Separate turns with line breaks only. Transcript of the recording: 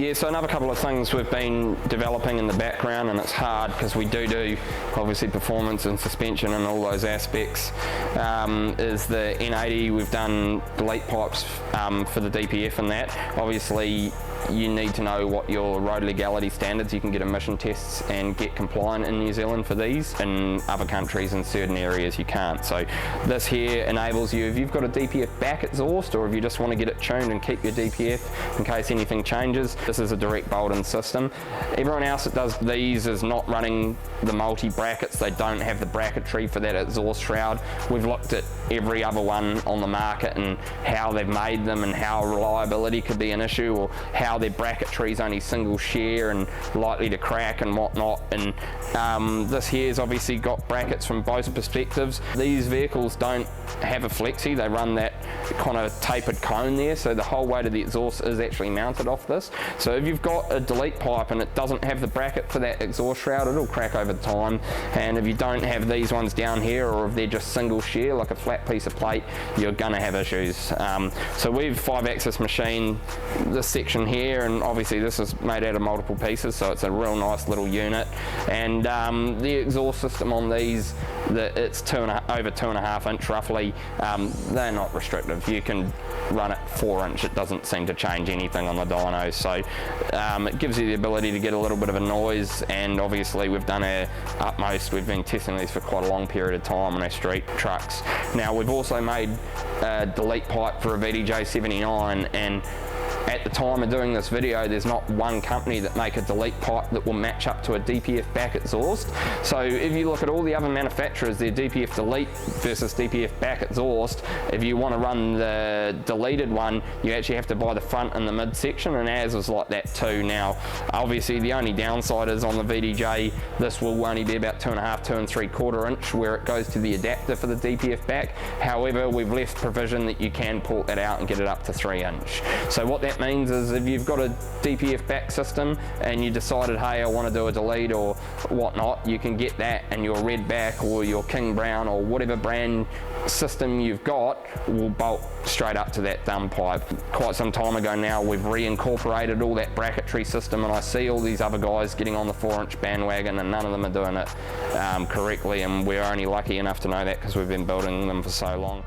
Yeah, so another couple of things we've been developing in the background, and it's hard because we do obviously performance and suspension and all those aspects, is the N80. We've done delete pipes for the DPF and that. Obviously you need to know what your road legality standards. You can get emission tests and get compliant in New Zealand for these. In other countries, in certain areas, you can't. So this here enables you, if you've got a DPF back exhaust, or if you just want to get it tuned and keep your DPF in case anything changes, this is a direct bolt-in system. Everyone else that does these is not running the multi-brackets. They don't have the bracketry for that exhaust shroud. We've looked at every other one on the market and how they've made them and how reliability could be an issue, or how their bracketry is only single share and likely to crack and whatnot. And this here's obviously got brackets from both perspectives. These vehicles don't have a flexi, they run that kind of tapered cone there, so the whole weight of the exhaust is actually mounted off this. So if you've got a delete pipe and it doesn't have the bracket for that exhaust shroud, it'll crack over time. And if you don't have these ones down here, or if they're just single shear like a flat piece of plate, you're gonna have issues. So we've 5-axis machined this section here, and obviously this is made out of multiple pieces, so it's a real nice little unit. And the exhaust system on these, it's over 2.5 inch roughly. They're not restrictive. You can run it 4 inch. It doesn't seem to change anything on the dyno. So it gives you the ability to get a little bit of a noise, and obviously we've done our utmost. We've been testing these for quite a long period of time on our street trucks. Now we've also made a delete pipe for a VDJ 79, and at the time of doing this video, there's not one company that make a delete pipe that will match up to a DPF back exhaust. So if you look at all the other manufacturers, their DPF delete versus DPF back exhaust, if you want to run the deleted one, you actually have to buy the front and the mid section, and ours is like that too. Now, obviously the only downside is on the VDJ, this will only be about 2.5, 2 3/4 inch where it goes to the adapter for the DPF back. However, we've left provision that you can pull that out and get it up to 3 inch. So what that means is if you've got a DPF back system and you decided, hey, I want to do a delete or whatnot, you can get that, and your red back or your King Brown or whatever brand system you've got will bolt straight up to that dumb pipe. Quite some time ago now, we've reincorporated all that bracketry system, and I see all these other guys getting on the 4-inch bandwagon, and none of them are doing it correctly, and we're only lucky enough to know that because we've been building them for so long.